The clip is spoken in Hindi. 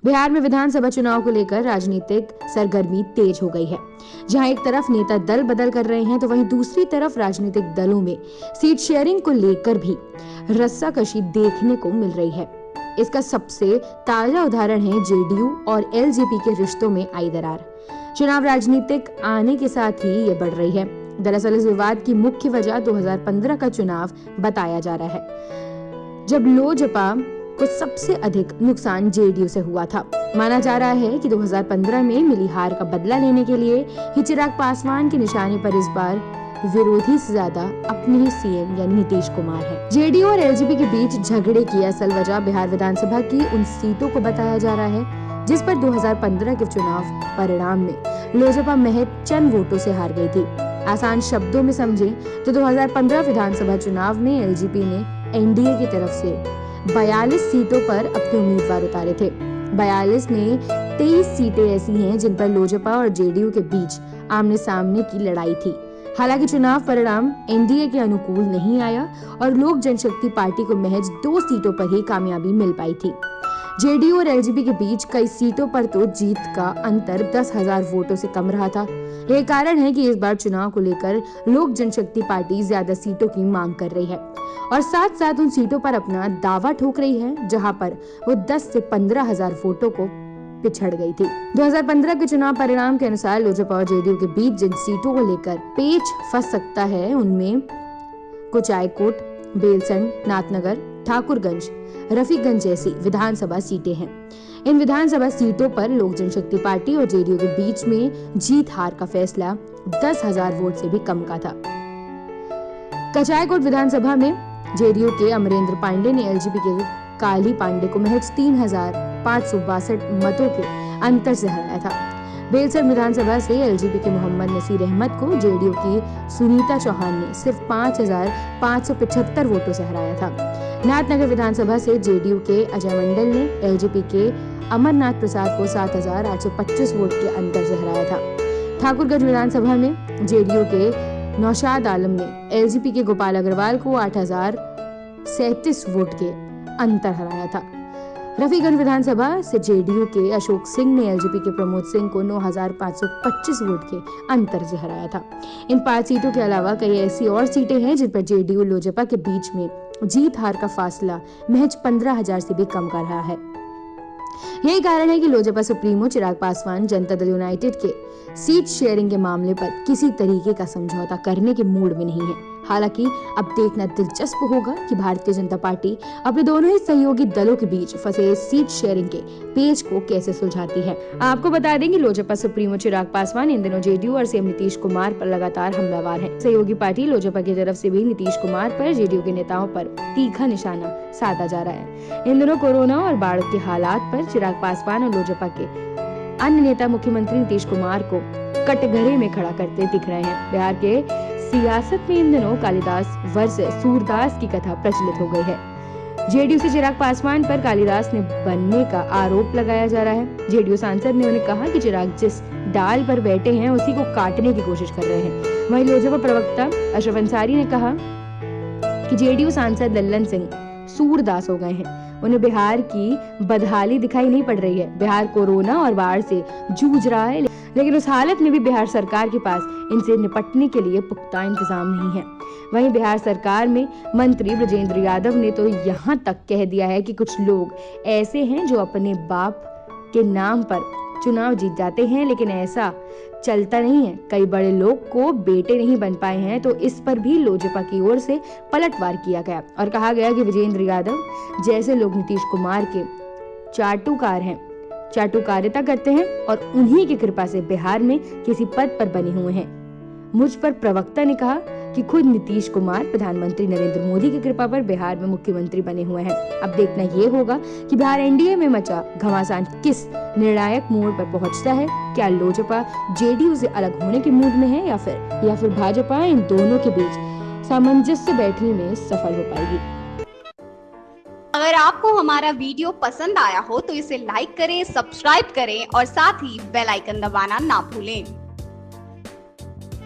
बिहार में विधानसभा चुनाव को लेकर राजनीतिक सरगर्मी तेज हो गई है। जहां एक तरफ नेता दल बदल कर रहे हैं तो वहीं दूसरी तरफ राजनीतिक दलों में सीट शेयरिंग को लेकर भी रस्साकशी देखने को मिल रही है। इसका सबसे ताजा उदाहरण है जेडीयू और एलजेपी के रिश्तों में आई दरार। चुनाव राजनीतिक आने के साथ ही ये बढ़ रही है। दरअसल इस विवाद की मुख्य वजह 2015 का चुनाव बताया जा रहा है, जब लोजपा को सबसे अधिक नुकसान जेडीयू से हुआ था। माना जा रहा है कि 2015 में मिली हार का बदला लेने के लिए ही चिराग पासवान के निशाने पर इस बार विरोधी से ज्यादा अपने ही सीएम यानी नीतीश कुमार है। जेडीयू और एलजेपी के बीच झगड़े की असल वजह बिहार विधानसभा की उन सीटों को बताया जा रहा है जिस पर 2015 के चुनाव परिणाम में लोजपा महज चंद वोटों से हार गई थी। आसान शब्दों में समझें तो 2015 विधानसभा चुनाव में एलजेपी ने एनडीए की तरफ से 42 सीटों पर अपने उम्मीदवार उतारे थे। 42 में 23 सीटें ऐसी हैं जिन पर लोजपा और जेडीयू के बीच आमने सामने की लड़ाई थी। हालांकि चुनाव परिणाम एनडीए के अनुकूल नहीं आया और लोक जनशक्ति पार्टी को महज 2 सीटों पर ही कामयाबी मिल पाई थी। जेडीयू और एलजेपी के बीच कई सीटों पर तो जीत का अंतर 10,000 वोटों से कम रहा था। यह कारण है कि इस बार चुनाव को लेकर लोक जनशक्ति पार्टी ज्यादा सीटों की मांग कर रही है और साथ साथ उन सीटों पर अपना दावा ठोक रही है जहां पर वो 10 से 15,000 वोटों को पिछड़ गई थी। 2015 के चुनाव परिणाम के अनुसार लोजपा और जेडीयू के बीच जिन सीटों को लेकर पेच फंस सकता है उनमें कुचायकोट, बेलसंड, नाथनगर, ठाकुरगंज, रफीगंज जैसी विधानसभा सीटें हैं। इन विधानसभा सीटों पर लोक जनशक्ति पार्टी और जेडीयू के बीच में जीत हार का फैसला 10,000 वोट से भी कम का था। कचायकोट विधानसभा में जेडीयू के अमरेंद्र पांडे ने एलजेपी के काली पांडे को महज 3,562 मतों के अंतर से हराया था। बेलसर विधानसभा से एलजेपी के मोहम्मद नसीर अहमद को जेडीयू की सुनीता चौहान ने सिर्फ 5,575 वोटों से हराया था। नाथनगर विधानसभा से जेडीयू के अजय मंडल ने एलजेपी के अमरनाथ प्रसाद को 7,825 वोट के अंतर से हराया था। ठाकुरगंज विधानसभा में जेडीयू के नौशाद आलम ने एलजेपी के गोपाल अग्रवाल को 8,037 वोट के अंतर हराया था। रफीगंज विधानसभा से जेडीयू के अशोक सिंह ने एलजेपी के प्रमोद सिंह को 9,525 वोट के अंतर से हराया था। इन 5 सीटों के अलावा कई ऐसी और सीटें हैं जिन पर जेडीयू लोजपा के बीच में जीत हार का फासला महज 15,000 से भी कम का रहा है। यही कारण है कि लोजपा सुप्रीमो चिराग पासवान जनता दल यूनाइटेड के सीट शेयरिंग के मामले पर किसी तरीके का समझौता करने के मूड में नहीं है। हालांकि अब देखना दिलचस्प होगा कि भारतीय जनता पार्टी अपने दोनों ही सहयोगी दलों के बीच फंसे सीट शेयरिंग के पेच को कैसे सुलझाती है। आपको बता दें कि लोजपा सुप्रीमो चिराग पासवान इन दिनों जेडीयू और सीएम नीतीश कुमार पर लगातार हमलावर है। सहयोगी पार्टी लोजपा की तरफ से भी नीतीश कुमार पर, जेडीयू के नेताओं पर तीखा निशाना साधा जा रहा है। इन दिनों कोरोना और बाढ़ के हालात पर चिराग पासवान और लोजपा के अन्य नेता मुख्यमंत्री नीतीश कुमार को कटघरे में खड़ा करते दिख रहे हैं। बिहार के सियासत में इन दिनों कालिदास वर्सेस सूरदास की कथा प्रचलित हो गई है। जेडीयू से चिराग पासवान पर कालिदास ने बनने का आरोप लगाया जा रहा है। जेडीयू सांसद ने उन्हें कहा कि चिराग जिस डाल पर बैठे हैं उसी को काटने की कोशिश कर रहे हैं। वहीं लोजपा प्रवक्ता अशरफ अंसारी ने कहा कि जेडीयू सांसद लल्लन सिंह सूरदास हो गए हैं। उन्हें बिहार की बदहाली दिखाई नहीं पड़ रही है। बिहार कोरोना और बाढ़ से जूझ रहा है, लेकिन उस हालत में भी बिहार सरकार के पास इनसे निपटने के लिए पुख्ता इंतजाम नहीं है। वहीं बिहार सरकार में मंत्री ब्रजेंद्र यादव ने तो यहाँ तक कह दिया है कि कुछ लोग ऐसे हैं जो अपने बाप के नाम पर चुनाव जीत जाते हैं, लेकिन ऐसा चलता नहीं है। कई बड़े लोग को बेटे नहीं बन पाए हैं, तो इस पर भी लोजपा की ओर से पलटवार किया गया और कहा गया कि ब्रजेंद्र यादव जैसे लोग नीतीश कुमार के चाटुकार हैं, चाटुकारिता करते हैं और उन्हीं की कृपा से बिहार में किसी पद पर बने हुए हैं। मुझ पर प्रवक्ता ने कहा कि खुद नीतीश कुमार प्रधानमंत्री नरेंद्र मोदी की कृपा पर बिहार में मुख्यमंत्री बने हुए हैं। अब देखना ये होगा कि बिहार एनडीए में मचा घमासान किस निर्णायक मोड़ पर पहुंचता है। क्या लोजपा जेडीयू से अलग होने के मूड में है या फिर भाजपा इन दोनों के बीच सामंजस्य बैठने में सफल हो पाएगी। अगर आपको हमारा वीडियो पसंद आया हो तो इसे लाइक करें, सब्सक्राइब करें और साथ ही बेल आइकन दबाना ना भूलें।